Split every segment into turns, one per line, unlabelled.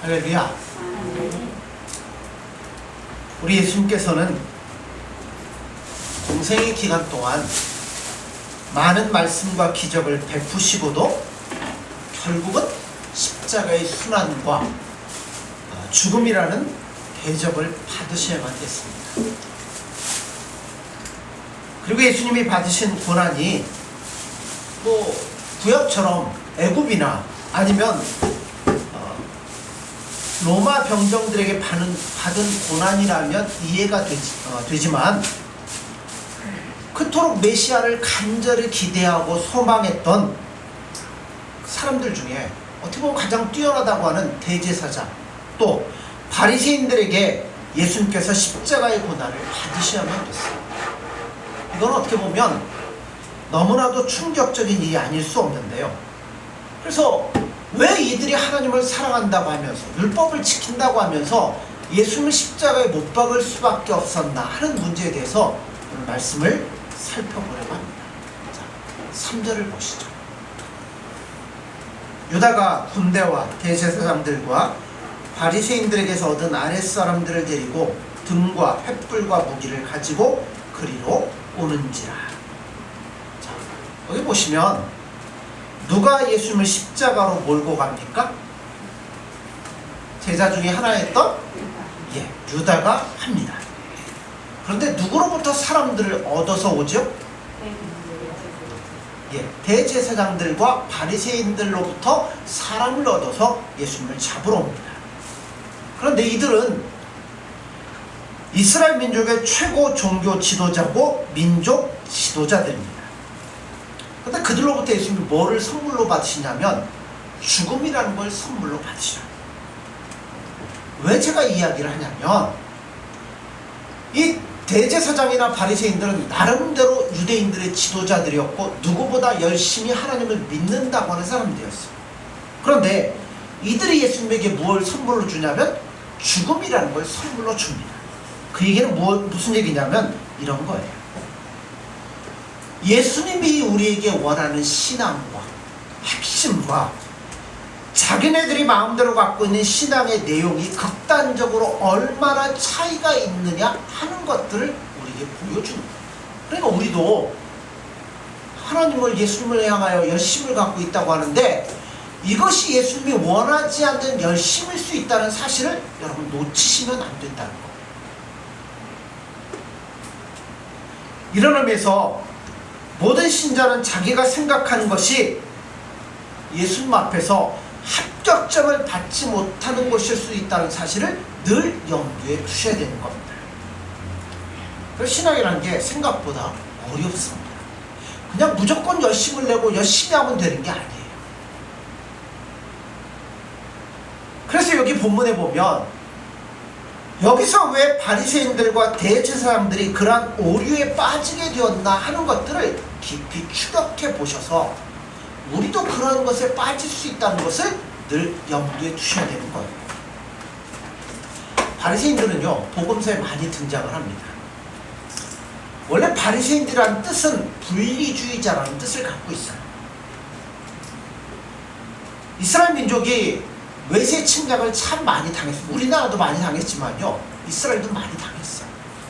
할렐루야. 우리 예수님께서는 공생의 기간 동안 많은 말씀과 기적을 베푸시고도 결국은 십자가의 순환과 죽음이라는 대접을 받으셔야만 됐습니다. 그리고 예수님이 받으신 고난이 구약처럼 애굽이나 아니면 로마 병정들에게 받은 고난이라면 이해가 되지만 그토록 메시아를 간절히 기대하고 소망했던 사람들 중에 어떻게 보면 가장 뛰어나다고 하는 대제사장 또 바리새인들에게 예수님께서 십자가의 고난을 받으셔야만 됐어요. 이건 어떻게 보면 너무나도 충격적인 일이 아닐 수 없는데요. 그래서 왜 이들이 하나님을 사랑한다고 하면서 율법을 지킨다고 하면서 예수님을 십자가에 못 박을 수밖에 없었나 하는 문제에 대해서 오늘 말씀을 살펴보려고 합니다. 자, 3절을 보시죠. 유다가 군대와 대제사장들과 바리새인들에게서 얻은 아랫사람들을 데리고 등과 횃불과 무기를 가지고 그리로 오는지라. 자, 여기 보시면 누가 예수님을 십자가로 몰고 갑니까? 제자 중에 하나였던 유다가 합니다. 그런데 누구로부터 사람들을 얻어서 오죠? 대제사장들과 바리새인들로부터 사람을 얻어서 예수님을 잡으러 옵니다. 그런데 이들은 이스라엘 민족의 최고 종교 지도자고 민족 지도자들입니다. 그런데 그들로부터 예수님이 뭐를 선물로 받으시냐면 죽음이라는 걸 선물로 받으셔요. 왜 제가 이 이야기를 하냐면 이 대제사장이나 바리새인들은 나름대로 유대인들의 지도자들이었고 누구보다 열심히 하나님을 믿는다고 하는 사람들이었어요. 그런데 이들이 예수님에게 뭘 선물로 주냐면 죽음이라는 걸 선물로 줍니다. 그 얘기는 무슨 얘기냐면 이런 거예요. 예수님이 우리에게 원하는 신앙과 핵심과 자기네들이 마음대로 갖고 있는 신앙의 내용이 극단적으로 얼마나 차이가 있느냐 하는 것들을 우리에게 보여주는 거예요. 그러니까 우리도 하나님을 예수님을 향하여 열심을 갖고 있다고 하는데 이것이 예수님이 원하지 않는 열심일 수 있다는 사실을 여러분 놓치시면 안 된다는 거예요. 이런 의미에서 모든 신자는 자기가 생각하는 것이 예수님 앞에서 합격점을 받지 못하는 것일 수 있다는 사실을 늘 염두에 두셔야 되는 겁니다. 그래서 신앙이라는 게 생각보다 어렵습니다. 그냥 무조건 열심을 내고 열심히 하면 되는 게 아니에요. 그래서 여기 본문에 보면 여기서 왜 바리새인들과 대제사장들이 그러한 오류에 빠지게 되었나 하는 것들을 깊이 추격해 보셔서 우리도 그런 것에 빠질 수 있다는 것을 늘 염두에 두셔야 되는 거예요. 바리새인들은요 복음서에 많이 등장을 합니다. 원래 바리새인들이라는 뜻은 분리주의자라는 뜻을 갖고 있어요. 이스라엘 민족이 외세 침략을 참 많이 당했어요. 우리나라도 많이 당했지만요 이스라엘도 많이 당했어요.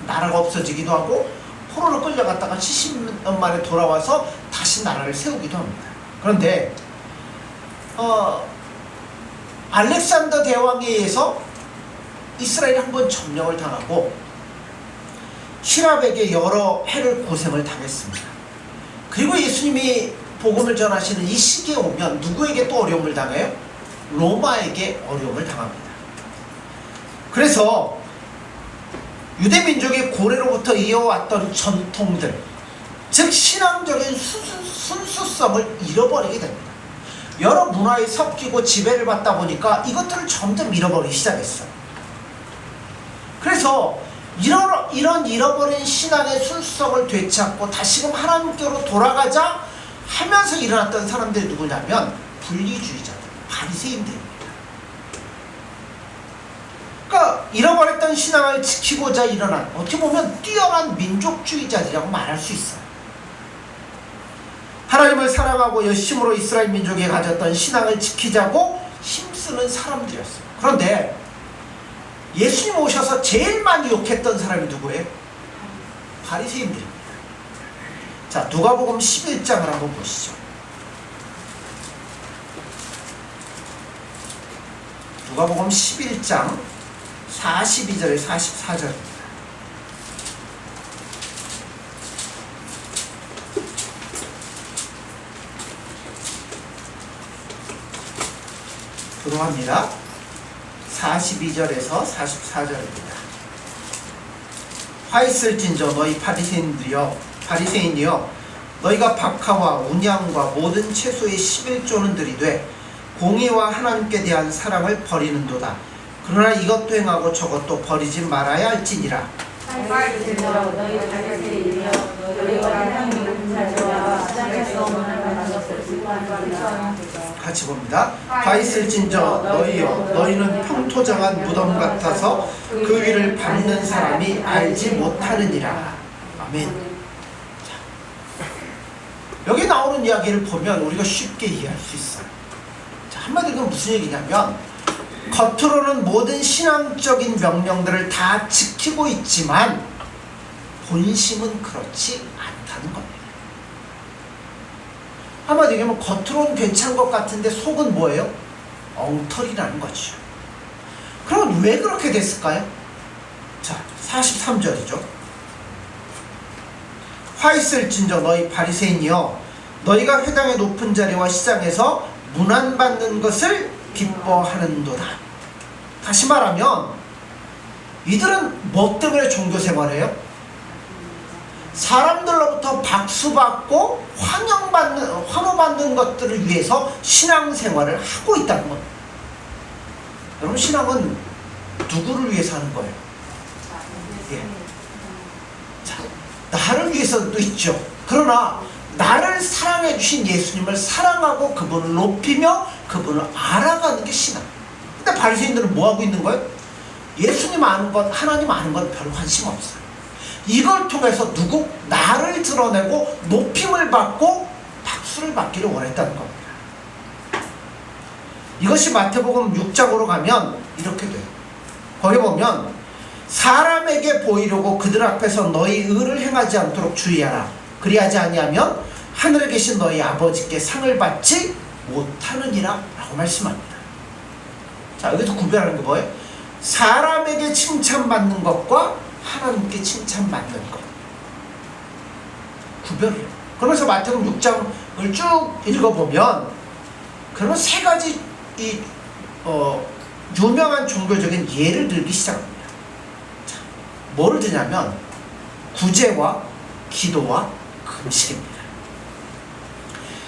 나라가 없어지기도 하고 포로로 끌려갔다가 70년 만에 돌아와서 다시 나라를 세우기도 합니다. 그런데 알렉산더 대왕에 의해서 이스라엘이 한번 점령을 당하고 히랍에게 여러 해를 고생을 당했습니다. 그리고 예수님이 복음을 전하시는 이 시기에 오면 누구에게 또 어려움을 당해요? 로마에게 어려움을 당합니다. 그래서 유대민족의 고래로부터 이어왔던 전통들, 즉 신앙적인 순수성을 잃어버리게 됩니다. 여러 문화에 섞이고 지배를 받다 보니까 이것들을 점점 잃어버리기 시작했어요. 그래서 이런 잃어버린 신앙의 순수성을 되찾고 다시금 하나님께로 돌아가자 하면서 일어났던 사람들이 누구냐면 분리주의자들, 바리새인들입니다. 그러니까 잃어버렸던 신앙을 지키고자 일어난 어떻게 보면 뛰어난 민족주의자들이라고 말할 수 있어요. 하나님을 사랑하고 열심으로 이스라엘 민족이 가졌던 신앙을 지키자고 힘쓰는 사람들이었어요. 그런데 예수님 오셔서 제일 많이 욕했던 사람이 누구예요? 바리새인들입니다. 자, 누가복음 11장을 한번 보시죠. 누가복음 11장 42절에 44절입니다. 들어갑니다. 42절에서 44절입니다. 화 있을진저 너희 바리새인이여 너희가 박하와 운양과 모든 채소의 11조는 들이되 공의와 하나님께 대한 사랑을 버리는도다. 그러나 이것도 행하고 저것도 버리지 말아야 할지니라.
너희 바리새인이여 너희가 하나님의 은사와 시장에서 원하는 것을 지도하는
같이 봅니다. 화 있을진저 너희여 너희는 평토장한 무덤 같아서 그 위를 밟는 사람이 알지 못하느니라. 아멘. 자, 여기 나오는 이야기를 보면 우리가 쉽게 이해할 수 있어요. 자, 한마디로 무슨 얘기냐면 겉으로는 모든 신앙적인 명령들을 다 지키고 있지만 본심은 그렇지 않다는 겁니다. 한마디로 얘기하면 겉으로는 괜찮은 것 같은데 속은 뭐예요? 엉터리라는 거죠. 그럼 왜 그렇게 됐을까요? 자, 43절이죠. 화 있을진저 너희 바리새인이여 너희가 회당의 높은 자리와 시장에서 문안받는 것을 기뻐하는도다. 다시 말하면 이들은 뭐 때문에 종교생활해요? 사람들로부터 박수받고 환호받는 것들을 위해서 신앙생활을 하고 있다는 겁니다. 여러분, 신앙은 누구를 위해서 하는 거예요? 예. 자, 나를 위해서도 있죠. 그러나 나를 사랑해 주신 예수님을 사랑하고 그분을 높이며 그분을 알아가는 게 신앙. 근데 바리새인들은 뭐 하고 있는 거예요? 예수님 아는 것, 하나님 아는 건 별로 관심 없어요. 이걸 통해서 나를 드러내고 높임을 받고 박수를 받기를 원했다는 겁니다. 이것이 마태복음 6장으로 가면 이렇게 돼요. 거기 보면 사람에게 보이려고 그들 앞에서 너희 의를 행하지 않도록 주의하라. 그리하지 아니하면 하늘에 계신 너희 아버지께 상을 받지 못하느니라 라고 말씀합니다. 자, 여기서 구별하는 게 뭐예요? 사람에게 칭찬받는 것과 하나님께 칭찬받는 것 구별해요. 그러면서 마태복음 6장을 쭉 읽어보면 그러면 세 가지 유명한 종교적인 예를 들기 시작합니다. 자, 뭐를 드냐면 구제와 기도와 금식입니다.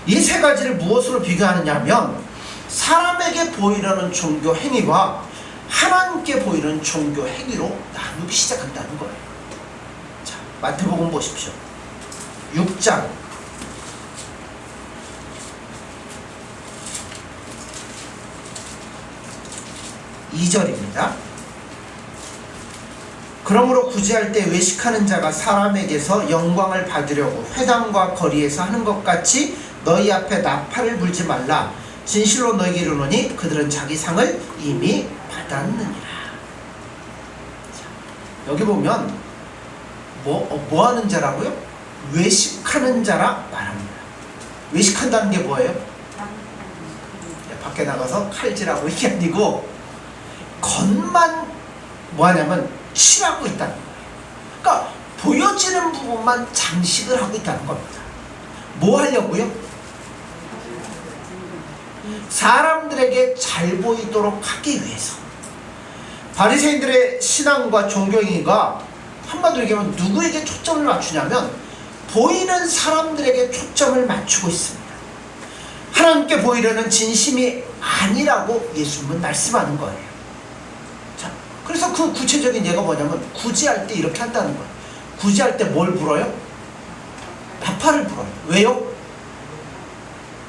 이 세 가지를 무엇으로 비교하느냐 하면 사람에게 보이려는 종교 행위와 하나님께 보이는 종교 행위로 나누기 시작한다는 거예요. 자, 마태복음 보십시오. 6장 2절입니다. 그러므로 구제할 때 외식하는 자가 사람에게서 영광을 받으려고 회당과 거리에서 하는 것 같이 너희 앞에 나팔을 불지 말라. 진실로 너희에게 이르노니 그들은 자기 상을 이미 받았느니라. 자, 여기 보면 뭐 하는 자라고요? 외식하는 자라 말합니다. 외식한다는 게 뭐예요? 밖에 나가서 칼질하고 이게 아니고 겉만 뭐 하냐면 칠하고 있다는 거예요. 그러니까 보여지는 부분만 장식을 하고 있다는 겁니다. 뭐 하려고요? 사람들에게 잘 보이도록 하기 위해서. 바리새인들의 신앙과 종교행위가 한마디로 얘기하면 누구에게 초점을 맞추냐면 보이는 사람들에게 초점을 맞추고 있습니다. 하나님께 보이려는 진심이 아니라고 예수님은 말씀하는 거예요. 자, 그래서 그 구체적인 예가 뭐냐면 구제할 때 이렇게 한다는 거예요. 구제할 때 뭘 불어요? 나팔을 불어요. 왜요?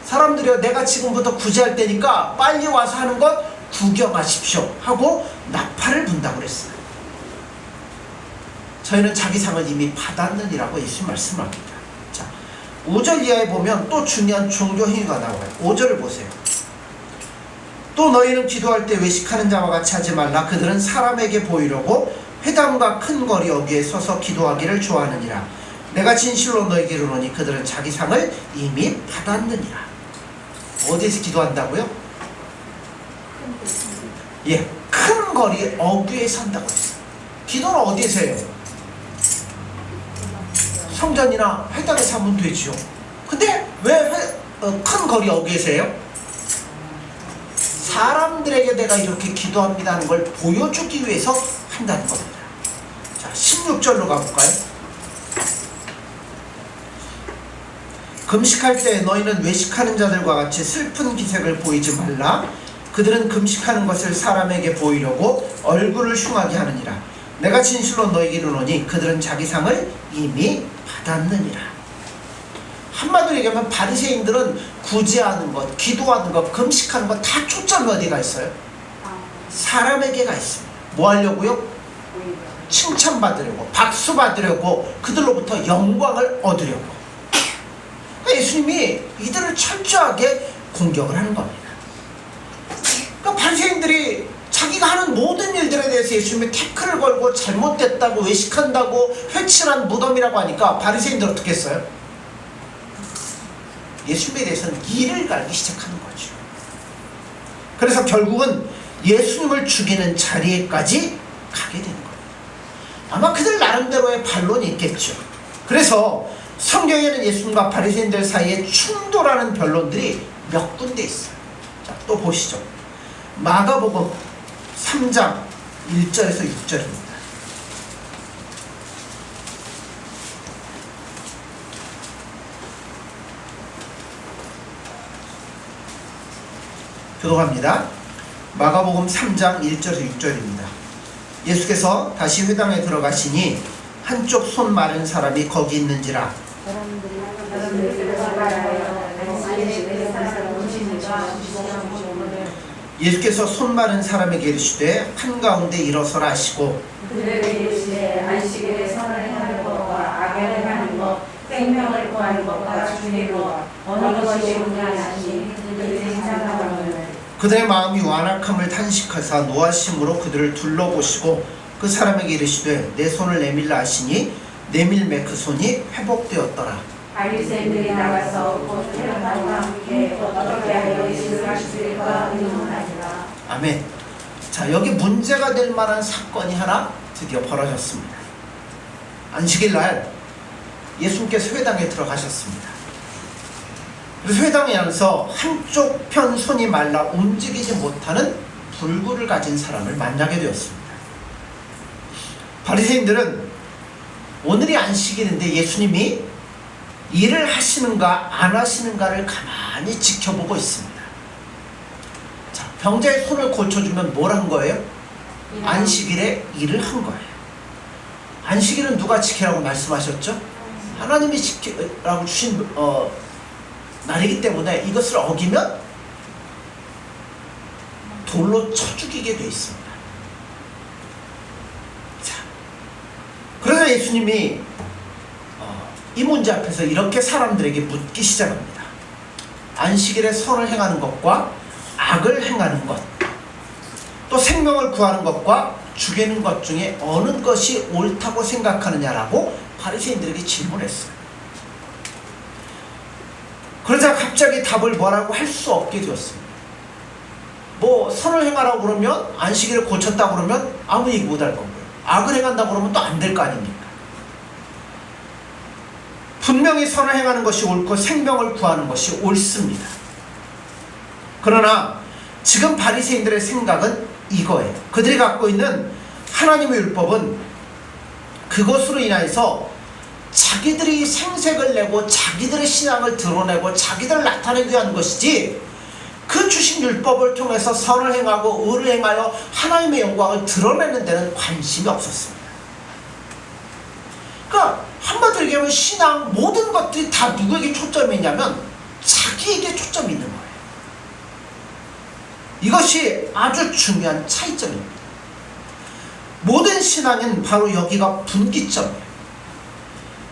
사람들이요, 내가 지금부터 구제할 때니까 빨리 와서 하는 것 구경하십시오 하고 나팔을 분다고 그랬어요. 저희는 자기 상을 이미 받았느니라고 예수님 말씀합니다. 자, 5절 이하에 보면 또 중요한 종교 행위가 나와요. 5절을 보세요. 또 너희는 기도할 때 외식하는 자와 같이 하지 말라. 그들은 사람에게 보이려고 회당과 큰 거리 어귀에 서서 기도하기를 좋아하느니라. 내가 진실로 너희에게 이르노니 그들은 자기 상을 이미 받았느니라. 어디에서 기도한다고요? 예, 큰 거리 어귀에 선다고 했어요. 기도는 어디에서 해요? 성전이나 회당에서 하면 되죠. 근데 왜 큰 거리 어귀에서 해요? 사람들에게 내가 이렇게 기도합니다 하는 걸 보여주기 위해서 한다는 겁니다. 자, 16절로 가볼까요? 금식할 때 너희는 외식하는 자들과 같이 슬픈 기색을 보이지 말라. 그들은 금식하는 것을 사람에게 보이려고 얼굴을 흉하게 하느니라. 내가 진실로 너희에게 이르노니 그들은 자기 상을 이미 받았느니라. 한마디로 얘기하면 바리새인들은 구제하는 것, 기도하는 것, 금식하는 것 다 초점이 어디가 있어요? 사람에게가 있습니다. 뭐 하려고요? 칭찬받으려고, 박수 받으려고, 그들로부터 영광을 얻으려고. 그러니까 예수님이 이들을 철저하게 공격을 하는 겁니다. 그러니까 바리새인들이 자기가 하는 모든 일들에 대해서 예수님이 태클을 걸고 잘못됐다고, 외식한다고, 회칠한 무덤이라고 하니까 바리새인들 어떻게 했어요? 예수님에 대해서는 이를 갈기 시작하는 거죠. 그래서 결국은 예수님을 죽이는 자리에까지 가게 되는 거예요. 아마 그들 나름대로의 반론이 있겠죠. 그래서 성경에는 예수님과 바리새인들 사이에 충돌하는 변론들이 몇 군데 있어요. 자, 또 보시죠. 마가복음 3장 1절에서 6절입니다. 교독합니다. 마가복음 3장 1절에서 6절입니다. 예수께서 다시 회당에 들어가시니 한쪽 손 마른 사람이 거기 있는지라. 예수께서 손 마른 사람에게 이르시되 한가운데 일어서라 하시고
그들에게 이르시되 안식일에 선을 행하는 것과 악을 행하는 것, 생명을 구하는 것과 주의 것, 어느 것이 옳으냐시니 그들이 생각하거늘.
그들의 마음이 완악함을 탄식하사 노하심으로 그들을 둘러보시고 그 사람에게 이르시되 내 손을 내밀라 하시니 내밀매 그 손이 회복되었더라.
바리새인들이 나가서 곧 헤롯과 함께 어떻게 하여 예수를 죽일까 의논하니라.
아멘. 자, 여기 문제가 될 만한 사건이 하나 드디어 벌어졌습니다. 안식일 날 예수님께서 회당에 들어가셨습니다. 그래서 회당에 앉아서 한쪽 편 손이 말라 움직이지 못하는 불구를 가진 사람을 만나게 되었습니다. 바리새인들은 오늘이 안식일인데 예수님이 일을 하시는가 안 하시는가를 가만히 지켜보고 있습니다. 자, 병자의 손을 고쳐주면 뭘 한 거예요? 안식일에 일을 한 거예요. 안식일은 누가 지키라고 말씀하셨죠? 하나님이 지키라고 주신 날이기 때문에 이것을 어기면 돌로 쳐 죽이게 돼 있습니다. 자, 그래서 예수님이 이 문제 앞에서 이렇게 사람들에게 묻기 시작합니다. 안식일에 선을 행하는 것과 악을 행하는 것, 또 생명을 구하는 것과 죽이는 것 중에 어느 것이 옳다고 생각하느냐라고 바리새인들에게 질문했어요. 그러자 갑자기 답을 뭐라고 할 수 없게 되었습니다. 뭐 선을 행하라고 그러면 안식일을 고쳤다고 그러면 아무 얘기 못 할 거고요. 악을 행한다고 그러면 또 안 될 거 아닙니까? 분명히 선을 행하는 것이 옳고 생명을 구하는 것이 옳습니다. 그러나 지금 바리새인들의 생각은 이거예요. 그들이 갖고 있는 하나님의 율법은 그것으로 인해서 자기들이 생색을 내고 자기들의 신앙을 드러내고 자기들을 나타내기 위한 것이지 그 주신 율법을 통해서 선을 행하고 의를 행하여 하나님의 영광을 드러내는 데는 관심이 없었습니다. 그러니까 한마디로 얘기하면 신앙 모든 것들이 다 누구에게 초점이 있냐면 자기에게 초점이 있는 거예요. 이것이 아주 중요한 차이점입니다. 모든 신앙은 바로 여기가 분기점이에요.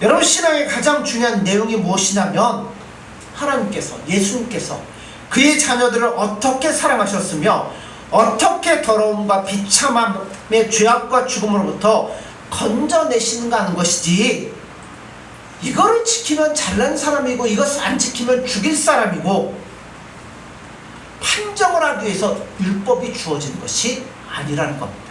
여러분, 신앙의 가장 중요한 내용이 무엇이냐면 하나님께서, 예수님께서 그의 자녀들을 어떻게 사랑하셨으며 어떻게 더러움과 비참함의 죄악과 죽음으로부터 건져내시는가 하는 것이지, 이거를 지키면 잘난 사람이고 이것을 안 지키면 죽일 사람이고 판정을 하기 위해서 율법이 주어진 것이 아니라는 겁니다.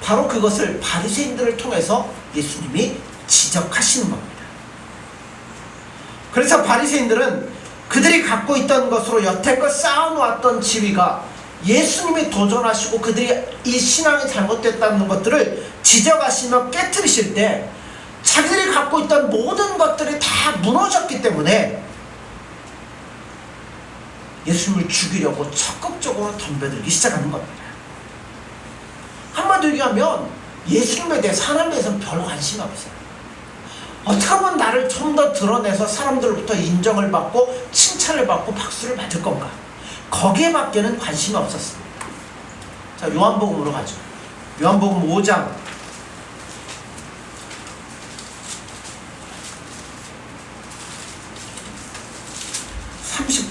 바로 그것을 바리새인들을 통해서 예수님이 지적하시는 겁니다. 그래서 바리새인들은 그들이 갖고 있던 것으로 여태껏 쌓아놓았던 지위가 예수님이 도전하시고 그들이 이 신앙이 잘못됐다는 것들을 지적하시며 깨트리실 때 자기들이 갖고 있던 모든 것들이 다 무너졌기 때문에 예수님을 죽이려고 적극적으로 덤벼들기 시작하는 겁니다. 한마디로 얘기하면 예수님에 대해서 하나님에 대해서는 별 관심이 없어요. 어떻게 하면 나를 좀 더 드러내서 사람들로부터 인정을 받고 칭찬을 받고 박수를 받을 건가, 거기에밖에는 관심이 없었습니다. 자, 요한복음으로 가죠. 요한복음 5장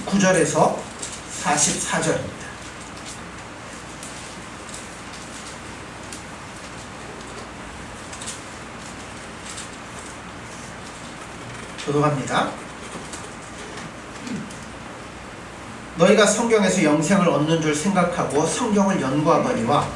39절에서 44절입니다. 교독합니다. 너희가 성경에서 영생을 얻는 줄 생각하고 성경을 연구하거니와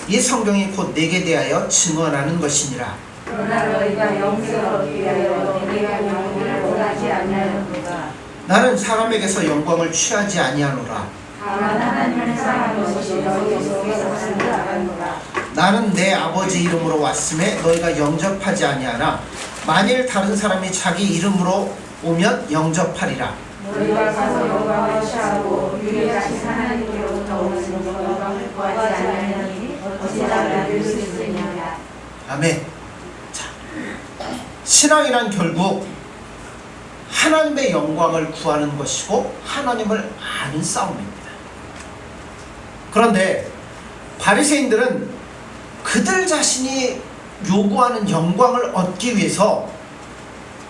이 성경이 곧 내게 대하여 증언하는 것이니라.
그러나 너희가 영생을 얻기 위하여 내가 영광을 원하지 아니하노라.
나는 사람에게서 영광을 취하지 아니하노라.
다만 하나님을 사랑하는 것이 너희 속에서 살아가노라.
나는 내 아버지 이름으로 왔음에 너희가 영접하지 아니하나 만일 다른 사람이 자기 이름으로 오면 영접하리라.
너희가 가서 영광을 취하고 유일하신 하나님께로부터 오는 영광을 구하지 아니하니 어찌 나를 얻을 수 있느냐.
아멘. 자, 신앙이란 결국 하나님의 영광을 구하는 것이고 하나님을 아는 싸움입니다. 그런데 바리새인들은 그들 자신이 요구하는 영광을 얻기 위해서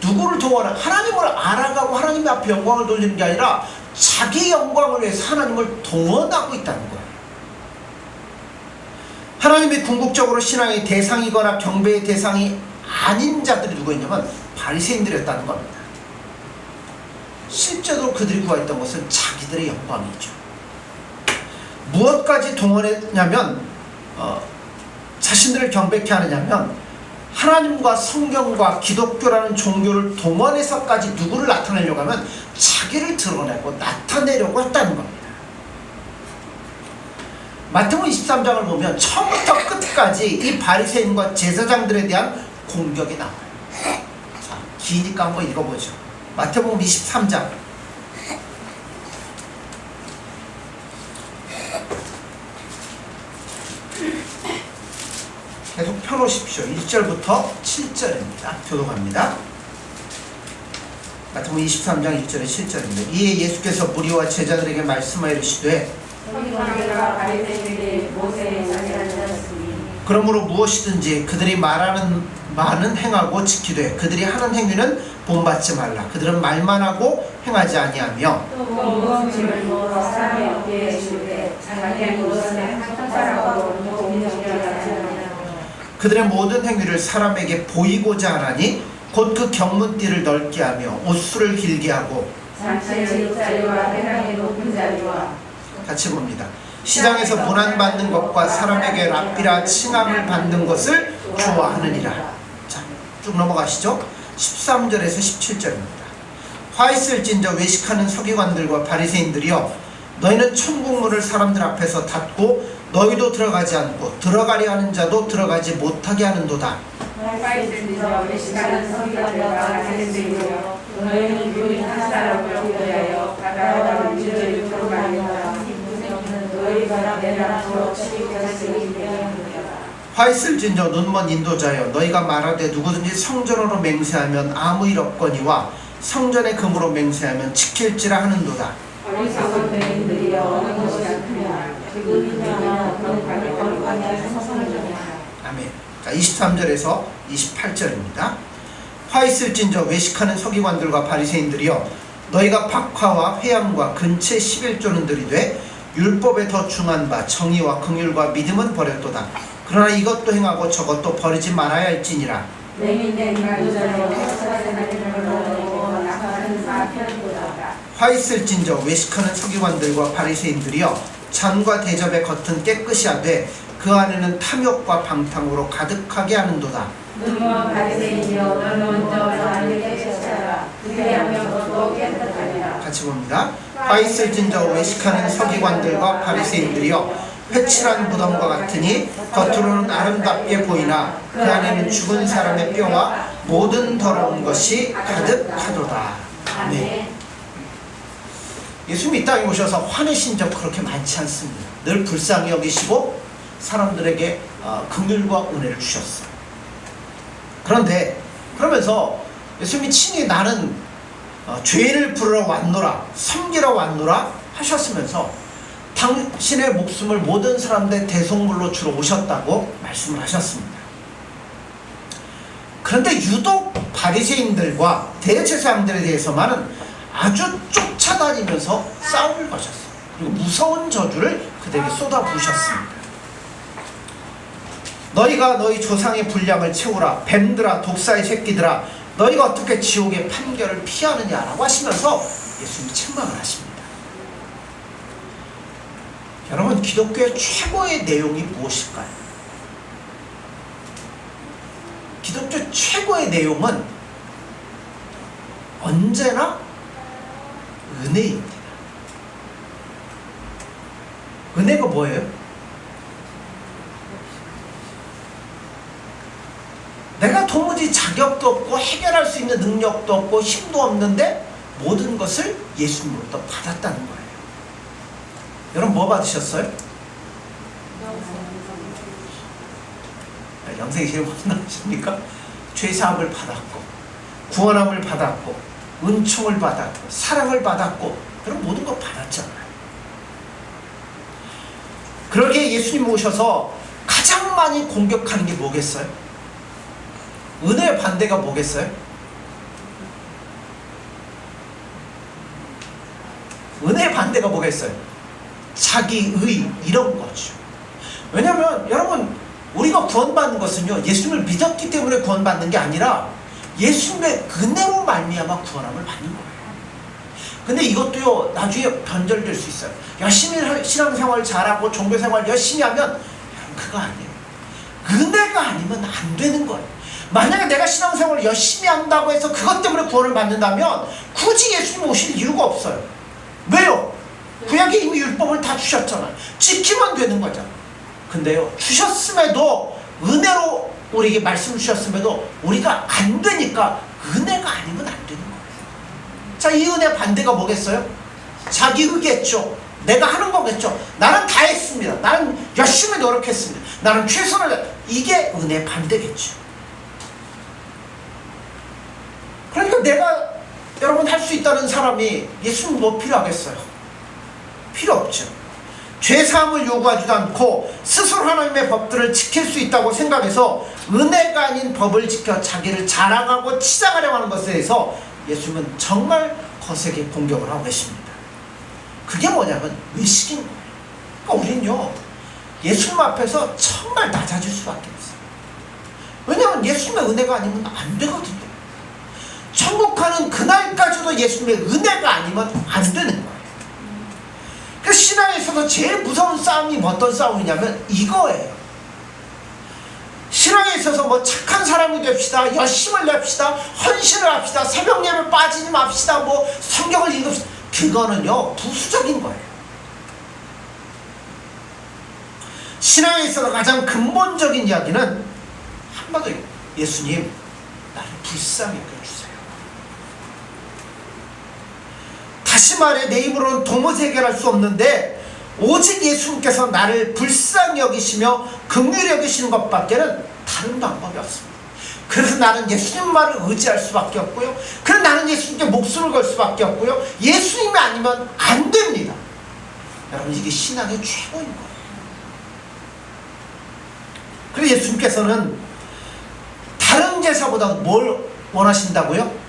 누구를 동원하, 하나님을 알아가고 하나님 앞에 영광을 돌리는 게 아니라 자기 영광을 위해서 하나님을 동원하고 있다는 거예요. 하나님이 궁극적으로 신앙의 대상이거나 경배의 대상이 아닌 자들이 누구였냐면 바리새인들이었다는 겁니다. 실제로 그들이 구했던 것은 자기들의 영광이죠. 무엇까지 동원했냐면 자신들을 경배케 하느냐면 하나님과 성경과 기독교라는 종교를 동원해서까지 누구를 나타내려고 하면 자기를 드러내고 나타내려고 했다는 겁니다. 마태복음 23장을 보면 처음부터 끝까지 이 바리새인과 제사장들에 대한 공격이 나와요. 자, 기니까 한번 읽어보죠. 마태복음 23장 계속 펴놓으십시오. 1절부터 7절입니다. 교독합니다. 마태복음 23장 1절에 7절입니다. 이에 예수께서 무리와 제자들에게 말씀하여 이르시되 그러므로 무엇이든지 그들이 말하는 말은 행하고 지키되 그들이 하는 행위는 본받지 말라. 그들은 말만 하고 행하지 아니하며
또 무거운 모아 사람의 어깨에 주되 자기의 무엇을 손가락으로 공격하지 않으며
그들의 모든 행위를 사람에게 보이고자 하나니 곧 그 경문띠를 넓게 하며 옷수를 길게 하고
장치의 높자리와 회당의 높은 자리와
같이 봅니다. 시장에서 문안받는 것과 사람에게 랍비라 칭함을 받는 것을 좋아하느니라. 자, 쭉 넘어가시죠. 13절에서 17절입니다. 화 있을진저 외식하는 서기관들과 바리새인들이여, 너희는 천국문을 사람들 앞에서 닫고 너희도 들어가지 않고 들어가려 하는 자도 들어가지 못하게 하는도다.
화있을진저 외식하는 서기관들과 바리새인들이여, 너희는 유인 한 사람을 위하여 가까운 문제를 들어가니라. 너희가 내가 앞으로 출입하시기 때문이라.
화 있을진저 눈먼 인도자여, 너희가 말하되 누구든지 성전으로 맹세하면 아무 일 없거니와 성전의 금으로 맹세하면 지킬지라 하는도다.
어리석은 백인들이여, 어느 것이 않느냐. 그들은 어떤 거룩하냐 성성이냐.
아멘. 자, 23절에서 28절입니다. 화 있을진저 외식하는 서기관들과 바리새인들이여 너희가 박화와 회양과 근체 11조는 들이되 율법에 더 중한 바 정의와 긍휼과 믿음은 버렸도다. 그러나 이것도 행하고 저것도 버리지 말아야 할지니라. 화 있을진저 외식하는 서기관들과 바리새인들이여 잔과 대접의 겉은 깨끗이 하되 그 안에는 탐욕과 방탕으로 가득하게 하는도다.
너희와 바리새인이여 너는 먼저 나를 깨끗하라. 그리하면 너도 깨끗하리라.
같이 봅니다. 화 있을진저 외식하는 서기관들과 바리새인들이여 회칠한 무덤과 같으니 겉으로는 아름답게 보이나 그 안에는 죽은 사람의 뼈와 모든 더러운 것이 가득하도다. 아멘. 예수님이 이 땅에 오셔서 화내신 적 그렇게 많지 않습니다. 늘 불쌍히 여기시고 사람들에게 긍휼과 은혜를 주셨어요. 그런데 그러면서 예수님이 친히 나는 죄인을 부르러 왔노라, 섬기러 왔노라 하셨으면서 당신의 목숨을 모든 사람들의 대속물로 주러 오셨다고 말씀을 하셨습니다. 그런데 유독 바리새인들과 대제사장들에 대해서만은 아주 쫓아다니면서 싸움을 거셨어요. 그리고 무서운 저주를 그들에게 쏟아부으셨습니다. 너희가 너희 조상의 분량을 채우라. 뱀들아, 독사의 새끼들아, 너희가 어떻게 지옥의 판결을 피하느냐라고 하시면서 예수님이 책망을 하십니다. 여러분, 기독교의 최고의 내용이 무엇일까요? 기독교 최고의 내용은 언제나 은혜입니다. 은혜가 뭐예요? 내가 도무지 자격도 없고 해결할 수 있는 능력도 없고 힘도 없는데 모든 것을 예수님으로부터 받았다는 거예요. 여러분 뭐 받으셨어요? 영생이 제일 무슨 말이십니까? 죄사함을 받았고 구원함을 받았고 은총을 받았고 사랑을 받았고 그런 모든 걸 받았잖아요. 그러기에 예수님 오셔서 가장 많이 공격하는 게 뭐겠어요? 은혜의 반대가 뭐겠어요? 은혜의 반대가 뭐겠어요? 자기의, 이런 거죠. 왜냐하면 여러분, 우리가 구원받는 것은요, 예수님을 믿었기 때문에 구원받는 게 아니라 예수님의 은혜로 말미암아 구원함을 받는 거예요. 근데 이것도요, 나중에 변절될 수 있어요. 열심히 신앙생활 잘하고 종교생활 열심히 하면 여러분, 그거 아니에요. 은혜가 아니면 안 되는 거예요. 만약에 내가 신앙생활을 열심히 한다고 해서 그것 때문에 구원을 받는다면 굳이 예수님 오실 이유가 없어요. 왜요? 구약에 이미 율법을 다 주셨잖아요. 지키면 되는 거잖아요. 근데요, 주셨음에도, 은혜로 우리에게 말씀을 주셨음에도 우리가 안 되니까 은혜가 아니면 안 되는 거예요. 자, 이 은혜 반대가 뭐겠어요? 자기의겠죠. 내가 하는 거겠죠. 나는 다 했습니다. 나는 열심히 노력했습니다. 나는 최선을, 이게 은혜 반대겠죠. 그러니까 내가 여러분 할 수 있다는 사람이 예수님 뭐 필요하겠어요? 필요 없죠. 죄사함을 요구하지도 않고 스스로 하나님의 법들을 지킬 수 있다고 생각해서 은혜가 아닌 법을 지켜 자기를 자랑하고 치장하려고 하는 것에 대해서 예수님은 정말 거세게 공격을 하고 계십니다. 그게 뭐냐면 의식인 거예요. 그러니까 우린요, 예수님 앞에서 정말 낮아질 수밖에 없어요. 왜냐하면 예수님의 은혜가 아니면 안 되거든요. 천국 가는 그날까지도 예수님의 은혜가 아니면 안 되는 거예요. 그 신앙에 있어서 제일 무서운 싸움이 어떤 싸움이냐면 이거예요. 신앙에 있어서 뭐 착한 사람이 됩시다, 열심을 냅시다, 헌신을 합시다, 새벽 예배 빠지지 맙시다, 뭐 성경을 읽읍시다. 그거는요, 부수적인 거예요. 신앙에 있어서 가장 근본적인 이야기는 한마디로 예수님, 나를 불쌍히 여겨주세요. 다시 말해, 내 힘으로는 도무지 해결할 수 없는데 오직 예수님께서 나를 불쌍히 여기시며 긍휼히 여기시는 것밖에는 다른 방법이 없습니다. 그래서 나는 예수님만을 의지할 수밖에 없고요. 그래서 나는 예수님께 목숨을 걸 수밖에 없고요. 예수님이 아니면 안 됩니다. 여러분, 이게 신앙의 최고인 거예요. 그래서 예수님께서는 다른 제사보다 뭘 원하신다고요?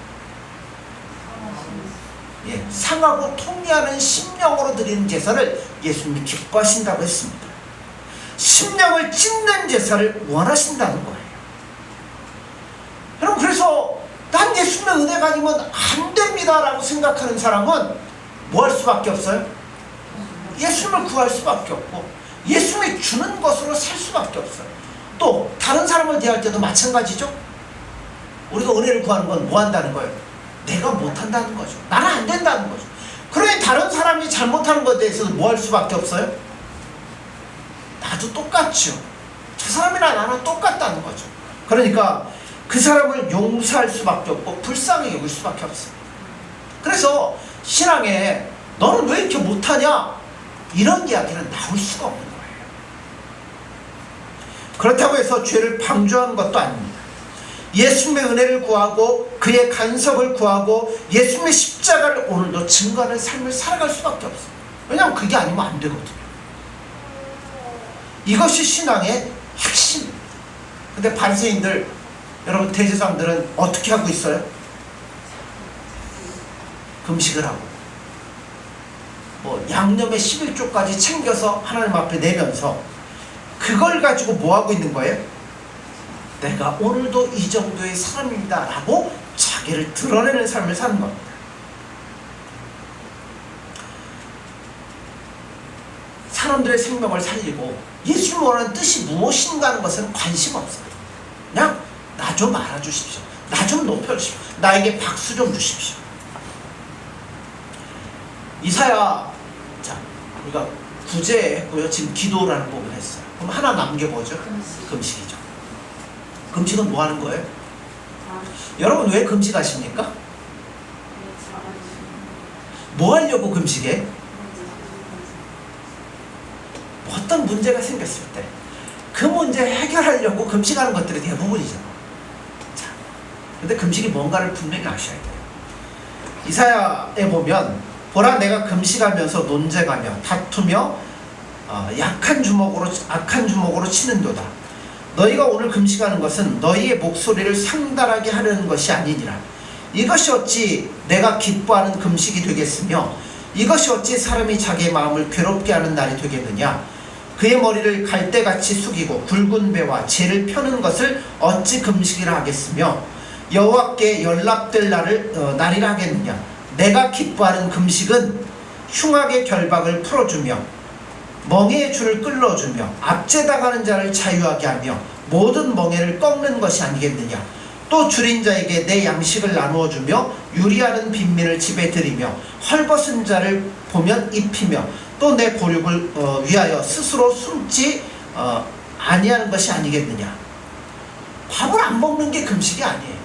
예, 상하고 통리하는 심령으로 드리는 제사를 예수님이 기뻐하신다고 했습니다. 심령을 찢는 제사를 원하신다는 거예요. 여러분, 그래서 난 예수님의 은혜가 아니면 안 됩니다 라고 생각하는 사람은 뭐 할 수밖에 없어요? 예수님을 구할 수밖에 없고 예수님이 주는 것으로 살 수밖에 없어요. 또 다른 사람을 대할 때도 마찬가지죠. 우리가 은혜를 구하는 건 뭐 한다는 거예요? 내가 못한다는 거죠. 나는 안 된다는 거죠. 그러니 다른 사람이 잘못하는 것에 대해서는 뭐 할 수밖에 없어요? 나도 똑같죠. 저 사람이나 나랑 똑같다는 거죠. 그러니까 그 사람을 용서할 수밖에 없고 불쌍히 여길 수밖에 없어요. 그래서 신앙에 너는 왜 이렇게 못하냐? 이런 이야기는 나올 수가 없는 거예요. 그렇다고 해서 죄를 방조하는 것도 아닙니다. 예수님의 은혜를 구하고 그의 간섭을 구하고 예수님의 십자가를 오늘도 증거하는 삶을 살아갈 수밖에 없어요. 왜냐하면 그게 아니면 안 되거든요. 이것이 신앙의 핵심입니다. 근데 바리새인들, 여러분 대제사장들은 어떻게 하고 있어요? 금식을 하고 뭐 양념의 11조까지 챙겨서 하나님 앞에 내면서 그걸 가지고 뭐 하고 있는 거예요? 내가 오늘도 이 정도의 사람입니다 라고 자기를 드러내는 삶을 사는 겁니다. 사람들의 생명을 살리고 예수님 원하는 뜻이 무엇인가 하는 것은 관심 없어요. 그냥 나 좀 알아주십시오. 나 좀 높여주십시오. 나에게 박수 좀 주십시오. 이사야, 자, 우리가 구제했고요. 지금 기도라는 부분을 했어요. 그럼 하나 남겨보죠. 금식이죠. 금식은 뭐 하는 거예요? 여러분 왜 금식하십니까? 뭐 하려고 금식해? 어떤 문제가 생겼을 때 그 문제 해결하려고 금식하는 것들이 대부분이죠. 자, 근데 금식이 뭔가를 분명히 아셔야 돼요. 이사야에 보면 보라 내가 금식하면서 논쟁하며 다투며 악한 주먹으로 치는도다. 너희가 오늘 금식하는 것은 너희의 목소리를 상달하게 하려는 것이 아니니라. 이것이 어찌 내가 기뻐하는 금식이 되겠으며 이것이 어찌 사람이 자기의 마음을 괴롭게 하는 날이 되겠느냐. 그의 머리를 갈대같이 숙이고 굵은 배와 재를 펴는 것을 어찌 금식이라 하겠으며 여호와께 연락될 날이라 하겠느냐. 내가 기뻐하는 금식은 흉악의 결박을 풀어주며 멍에의 줄을 끌어주며 압제당하는 자를 자유하게 하며 모든 멍에를 꺾는 것이 아니겠느냐. 또 줄인 자에게 내 양식을 나누어 주며 유리하는 빈민을 집에 들이며 헐벗은 자를 보면 입히며 또 내 보육을 위하여 스스로 숨지 아니하는 것이 아니겠느냐. 밥을 안 먹는 게 금식이 아니에요.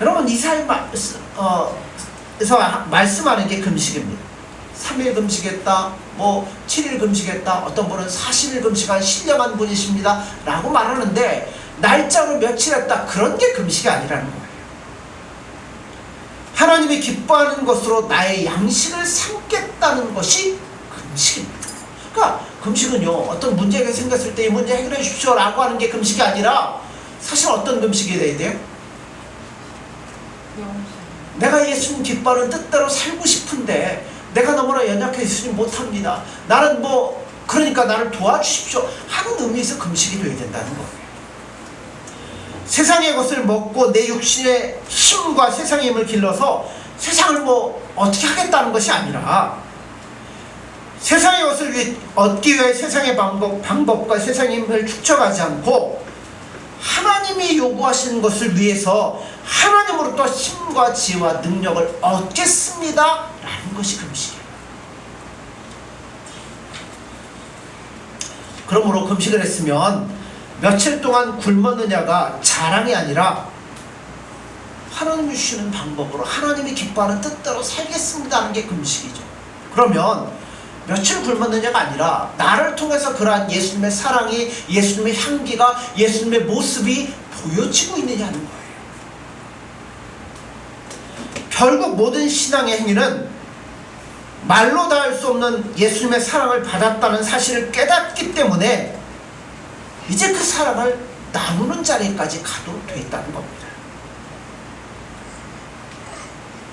여러분 이사야에서 말씀하는 게 금식입니다. 3일 금식했다, 뭐 7일 금식했다, 어떤 분은 40일 금식한 신령한 분이십니다 라고 말하는데 날짜로 며칠 했다, 그런 게 금식이 아니라는 거예요. 하나님이 기뻐하는 것으로 나의 양식을 삼겠다는 것이 금식입니다. 그러니까 금식은요, 어떤 문제가 생겼을 때 이 문제 해결해 주십시오 라고 하는 게 금식이 아니라 사실 어떤 금식이 돼야 돼요? 내가 예수님 기뻐하는 뜻대로 살고 싶은데 내가 너무나 연약해 예수님 못합니다. 나는 그러니까 나를 도와주십시오 하는 의미에서 금식이 돼야 된다는 거예요. 세상의 것을 먹고 내 육신의 힘과 세상의 힘을 길러서 세상을 어떻게 하겠다는 것이 아니라 세상의 것을 얻기 위해 세상의 방법과 세상의 힘을 축적하지 않고 하나님이 요구하시는 것을 위해서 하나님으로부터 힘과 지혜와 능력을 얻겠습니다 라는 것이 금식이에요. 그러므로 금식을 했으면 며칠 동안 굶었느냐가 자랑이 아니라 하나님이 주시는 방법으로 하나님이 기뻐하는 뜻대로 살겠습니다 하는 게 금식이죠. 그러면 며칠 굶었느냐가 아니라 나를 통해서 그러한 예수님의 사랑이, 예수님의 향기가, 예수님의 모습이 보여지고 있느냐는 거예요. 결국 모든 신앙의 행위는 말로 다 할 수 없는 예수님의 사랑을 받았다는 사실을 깨닫기 때문에 이제 그 사랑을 나누는 자리까지 가도록 되어 있다는 겁니다.